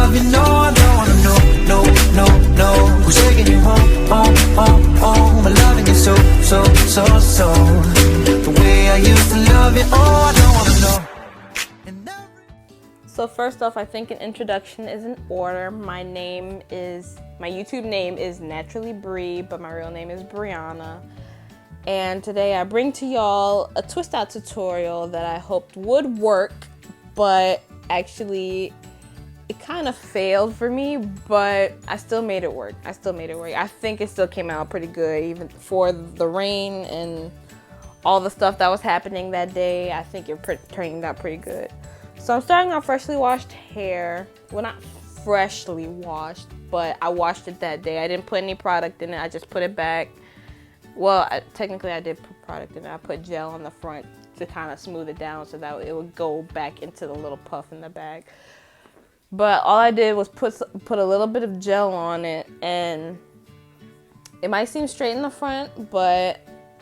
love you, no, I don't wanna know, no, no, no. Who's taking you home, home, home, home? I'm loving you so, so, so, so. The way I used to love you, oh, I don't wanna know. So first off, I think an introduction is in order. My YouTube name is Naturally Bree, but my real name is Brianna. And today I bring to y'all a twist out tutorial that I hoped would work, but actually it kind of failed for me, but I still made it work. I think it still came out pretty good, even for the rain and all the stuff that was happening that day. I think it turned out pretty good. So I'm starting on freshly washed hair. Well, not freshly washed, but I washed it that day. I didn't put any product in it. I just put it back. Well, technically I did put product in it. I put gel on the front to kind of smooth it down so that it would go back into the little puff in the back. But all I did was put a little bit of gel on it, and it might seem straight in the front, but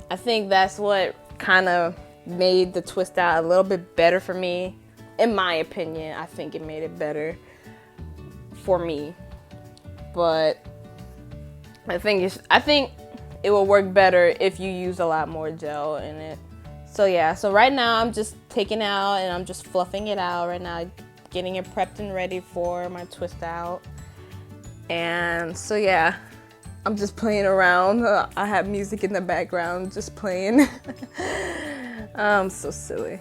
I think that's what kind of made the twist out a little bit better for me. In my opinion, I think it made it better for me, but I think it will work better if you use a lot more gel in it. So yeah, so right now I'm just taking out and I'm just fluffing it out right now, getting it prepped and ready for my twist out. And so yeah, I'm just playing around. I have music in the background, just playing. I'm so silly.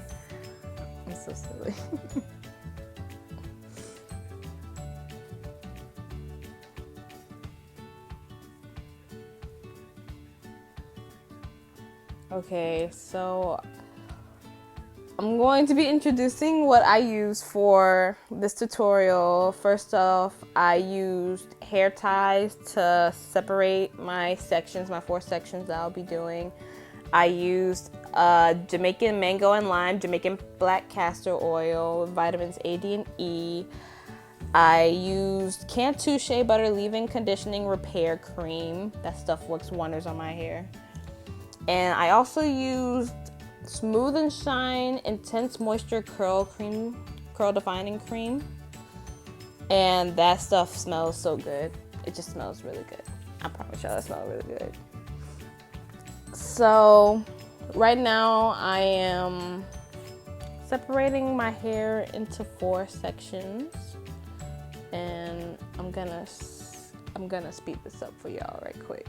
Okay, so I'm going to be introducing what I use for this tutorial. First off, I used hair ties to separate my sections, my 4 sections that I'll be doing. I used Jamaican mango and lime, Jamaican black castor oil, vitamins A, D, and E. I used Cantu Shea Butter Leave-In Conditioning Repair Cream. That stuff works wonders on my hair. And I also used Smooth and Shine Intense Moisture Curl Defining Cream. And that stuff smells so good. It just smells really good. I promise y'all, it smells really good. So right now I am separating my hair into 4 sections, and I'm gonna speed this up for y'all right quick.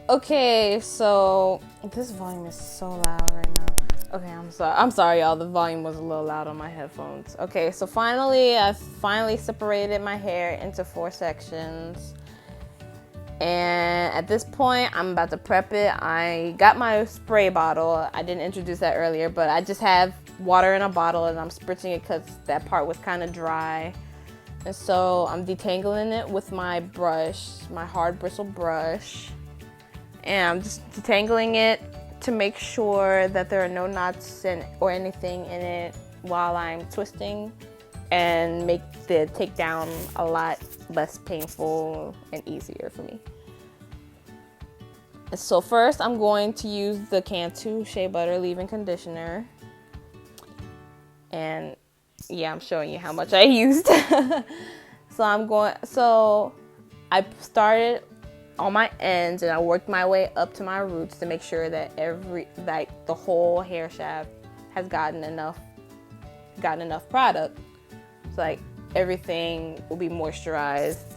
Okay, so this volume is so loud right now. Okay, I'm sorry y'all, the volume was a little loud on my headphones. Okay, so I finally separated my hair into 4 sections. And at this point, I'm about to prep it. I got my spray bottle. I didn't introduce that earlier, but I just have water in a bottle and I'm spritzing it because that part was kind of dry. And so I'm detangling it with my brush, my hard bristle brush. And I'm just detangling it to make sure that there are no knots or anything in it while I'm twisting, and make the takedown a lot less painful and easier for me. So first I'm going to use the Cantu Shea Butter Leave-In Conditioner. And yeah, I'm showing you how much I used. So I started on my ends and I worked my way up to my roots to make sure that the whole hair shaft has gotten enough product. So like everything will be moisturized.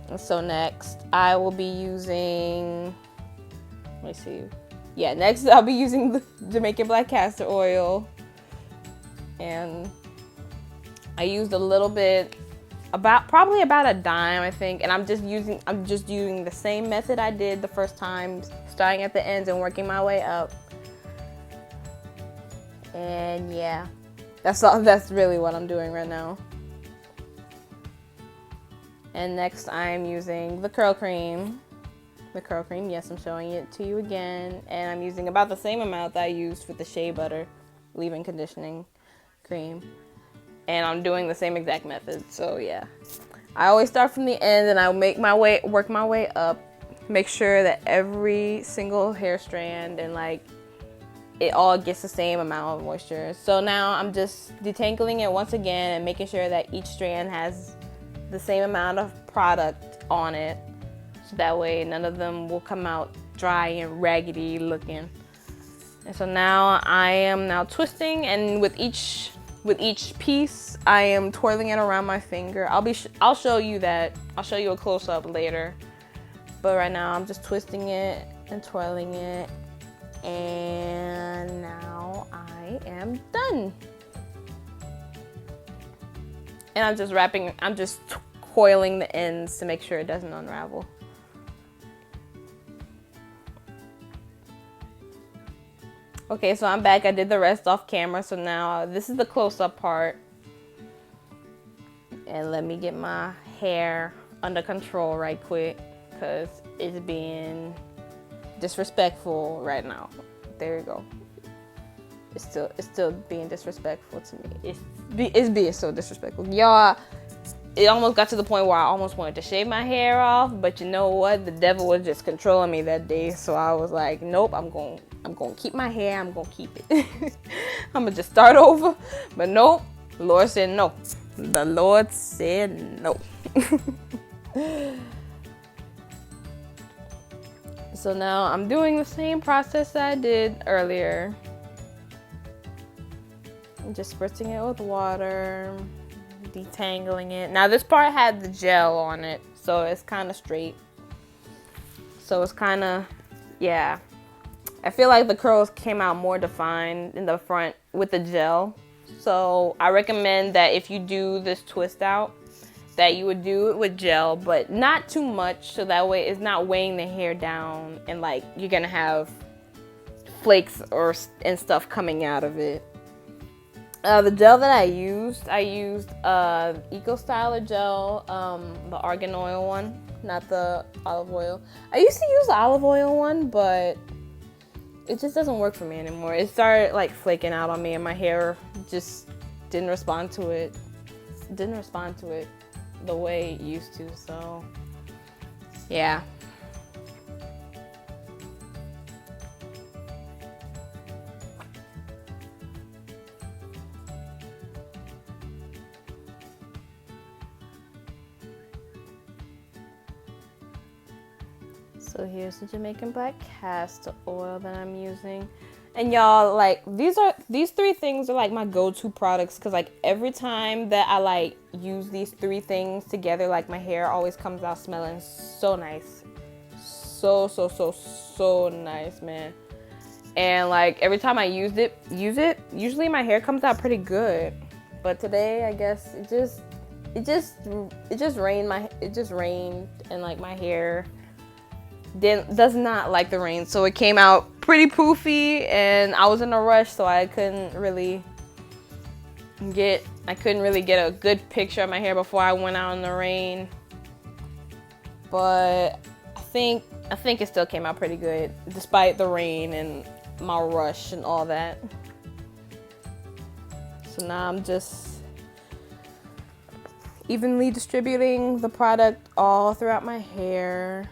And so next I will be using, next I'll be using the Jamaican black castor oil. And I used a little bit, probably about a dime, I think, and I'm just using the same method I did the first time, starting at the ends and working my way up. And yeah, that's really what I'm doing right now. And next I'm using the curl cream. Yes, I'm showing it to you again, and I'm using about the same amount that I used with the Shea Butter Leave-In Conditioning Cream. and I'm doing the same exact method. So yeah, I always start from the end and I work my way up, make sure that every single hair strand and like it all gets the same amount of moisture. So now I'm just detangling it once again and making sure that each strand has the same amount of product on it, so that way none of them will come out dry and raggedy looking. And so now I am now twisting, and with each piece I am twirling it around my finger. I'll show you that. I'll show you a close-up later, but right now I'm just twisting it and twirling it, and now I am done. And I'm just coiling the ends to make sure it doesn't unravel. Okay, so I'm back. I did the rest off camera, so now this is the close-up part. And let me get my hair under control right quick, because it's being disrespectful right now. There you go. It's still being disrespectful to me. It's being so disrespectful. Y'all, it almost got to the point where I almost wanted to shave my hair off, but you know what? The devil was just controlling me that day, so I was like, nope, I'm going to keep my hair. I'm going to keep it. I'm going to just start over. But nope, the Lord said no. The Lord said no. So now I'm doing the same process that I did earlier. I'm just spritzing it with water, detangling it. Now this part had the gel on it, so it's kind of straight. So it's kind of, yeah. I feel like the curls came out more defined in the front with the gel. So I recommend that if you do this twist out, that you would do it with gel, but not too much, so that way it's not weighing the hair down and like you're gonna have flakes and stuff coming out of it. The gel that I used Eco Styler gel, the argan oil one, not the olive oil. I used to use the olive oil one, but it just doesn't work for me anymore. It started like flaking out on me, and my hair just didn't respond to it the way it used to. So yeah. So here's the Jamaican Black castor oil that I'm using. And y'all, like, these three things are like my go-to products, because like every time that I like use these three things together, like my hair always comes out smelling so nice. So nice, man. And like every time I use it, usually my hair comes out pretty good. But today, I guess it just rained and like my hair does not like the rain, so it came out pretty poofy, and I was in a rush, so I couldn't really get a good picture of my hair before I went out in the rain. But I think it still came out pretty good despite the rain and my rush and all that. So now I'm just evenly distributing the product all throughout my hair.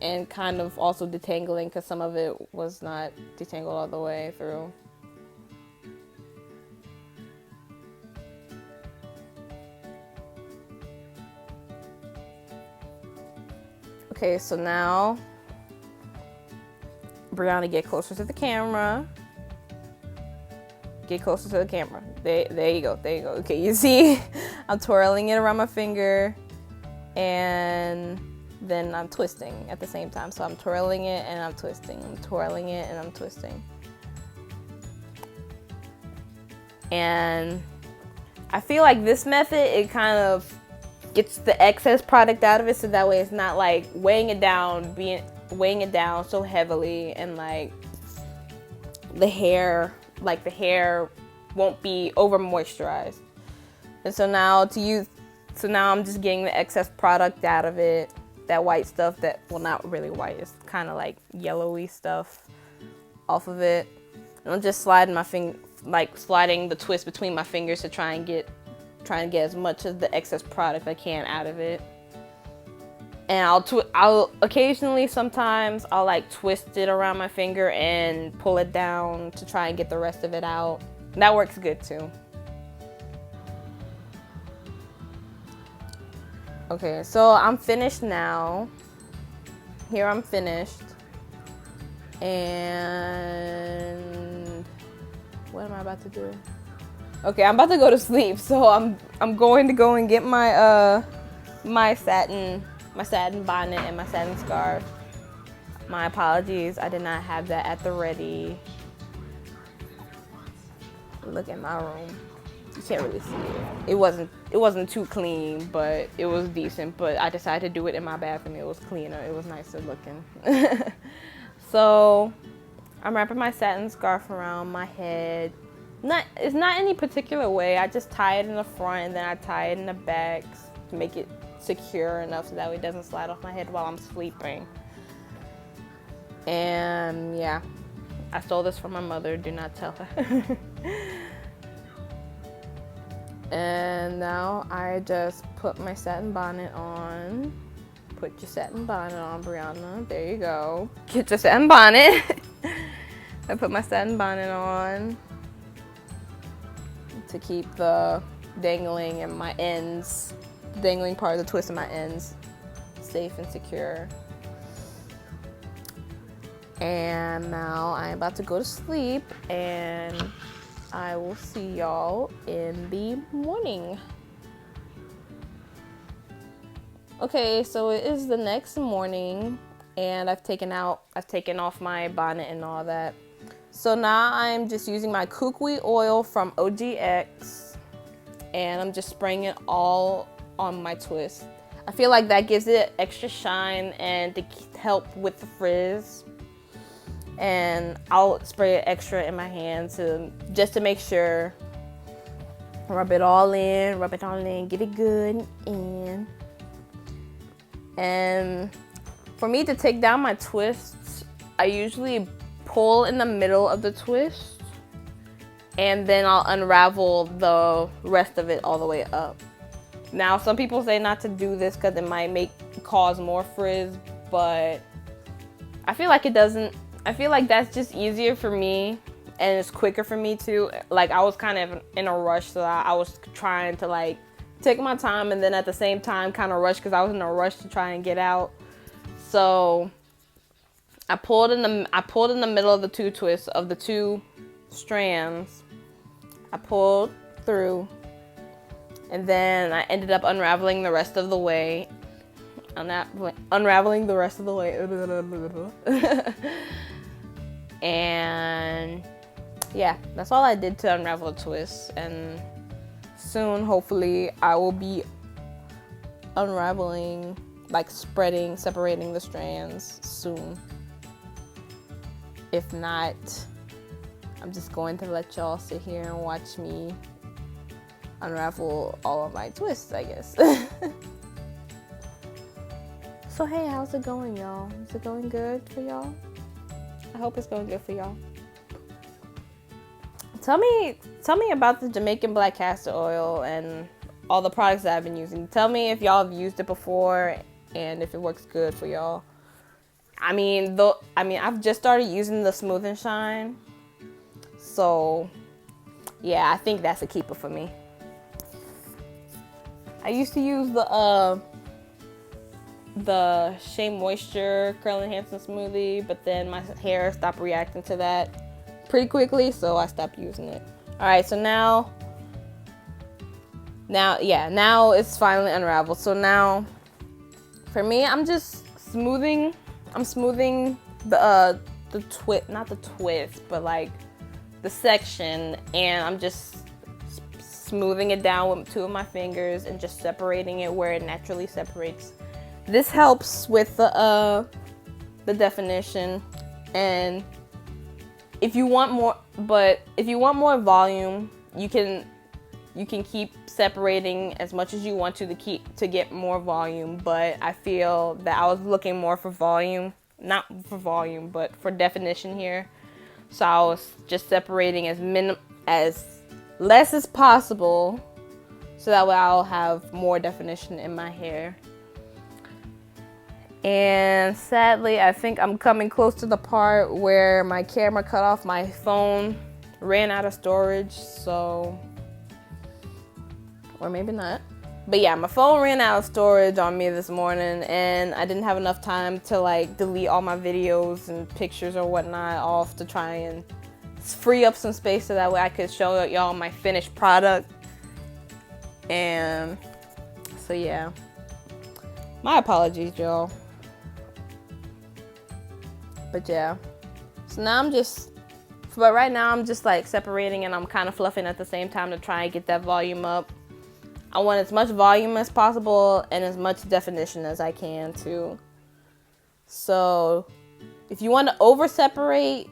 And kind of also detangling, because some of it was not detangled all the way through. Okay, so now, Brianna, get closer to the camera. Get closer to the camera. There you go. Okay, you see, I'm twirling it around my finger, and then I'm twisting at the same time. So I'm twirling it and I'm twisting. I'm twirling it and I'm twisting. And I feel like this method, it kind of gets the excess product out of it, so that way it's not like weighing it down so heavily, and like the hair won't be over moisturized. And so now I'm just getting the excess product out of it. That white stuff that, well, not really white, it's kind of like yellowy stuff off of it. And I'm just sliding sliding the twist between my fingers to try and get as much of the excess product I can out of it. And I'll occasionally, sometimes I'll like twist it around my finger and pull it down to try and get the rest of it out. That works good too. Okay, so I'm finished now. Here I'm finished. And what am I about to do? Okay, I'm about to go to sleep. So I'm going to go and get my my satin bonnet and my satin scarf. My apologies, I did not have that at the ready. Look at my room. You can't really see it. It wasn't too clean, but it was decent. But I decided to do it in my bathroom. It was cleaner. It was nicer looking. So I'm wrapping my satin scarf around my head. It's not any particular way. I just tie it in the front and then I tie it in the back to make it secure enough so that way it doesn't slide off my head while I'm sleeping. And yeah, I stole this from my mother. Do not tell her. And now I just put my satin bonnet on. Put your satin bonnet on, Brianna. There you go. Get your satin bonnet. I put my satin bonnet on to keep the dangling and my ends, dangling part of the twist of my ends safe and secure. And now I'm about to go to sleep, and I will see y'all in the morning. Okay, so it is the next morning, and I've taken off my bonnet and all that. So now I'm just using my kukui oil from OGX, and I'm just spraying it all on my twist. I feel like that gives it extra shine and to help with the frizz. And I'll spray it extra in my hand just to make sure. Rub it all in, get it good in. And for me to take down my twists, I usually pull in the middle of the twist, and then I'll unravel the rest of it all the way up. Now, some people say not to do this because it might cause more frizz, but I feel like it doesn't. I feel like that's just easier for me, and it's quicker for me too. Like, I was kind of in a rush, so I was trying to like take my time, and then at the same time kind of rush because I was in a rush to try and get out. So I pulled in the middle of the two twists of the two strands. I pulled through, and then I ended up unraveling the rest of the way. Unraveling the rest of the way. And yeah, that's all I did to unravel the twist. And soon, hopefully, I will be unraveling, like separating the strands soon. If not, I'm just going to let y'all sit here and watch me unravel all of my twists, I guess. So hey, how's it going, y'all? Is it going good for y'all? I hope it's going good for y'all. Tell me about the Jamaican black castor oil and all the products that I've been using. Tell me if y'all have used it before and if it works good for y'all. I've just started using the Smooth and Shine. So yeah, I think that's a keeper for me. I used to use the Shea Moisture Curl Enhancing Smoothie, but then my hair stopped reacting to that pretty quickly, so I stopped using it. Alright, so now it's finally unraveled. So now, for me, I'm smoothing the twist, not the twist, but like the section, and I'm just smoothing it down with two of my fingers and just separating it where it naturally separates. This helps with the definition, and if you want more volume, you can keep separating as much as you want to get more volume. But I feel that I was looking more for volume, not for volume, but for definition here. So I was just separating as less as possible, so that way I'll have more definition in my hair. And sadly, I think I'm coming close to the part where my camera cut off. My phone ran out of storage, so, or maybe not. But yeah, my phone ran out of storage on me this morning, and I didn't have enough time to like delete all my videos and pictures or whatnot off to try and free up some space so that way I could show y'all my finished product. And so yeah, my apologies, y'all. But yeah, so now but right now I'm just like separating, and I'm kind of fluffing at the same time to try and get that volume up. I want as much volume as possible and as much definition as I can too. So if you want to over separate,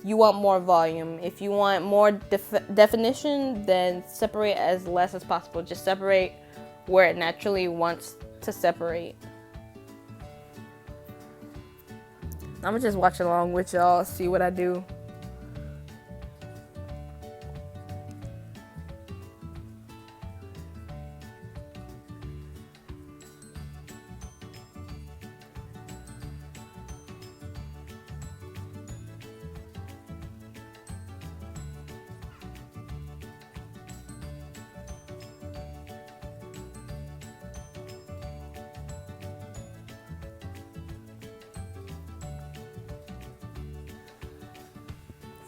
you want more volume. If you want more definition, then separate as less as possible. Just separate where it naturally wants to separate. I'm gonna just watch along with y'all, see what I do.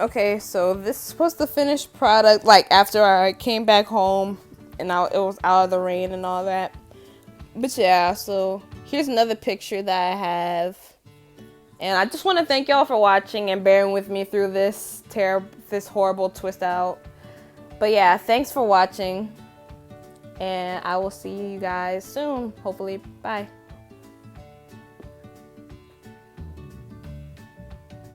Okay, so this was the finished product, like after I came back home and it was out of the rain and all that. But yeah, so here's another picture that I have. And I just want to thank y'all for watching and bearing with me through this horrible twist out. But yeah, thanks for watching. And I will see you guys soon, hopefully. Bye.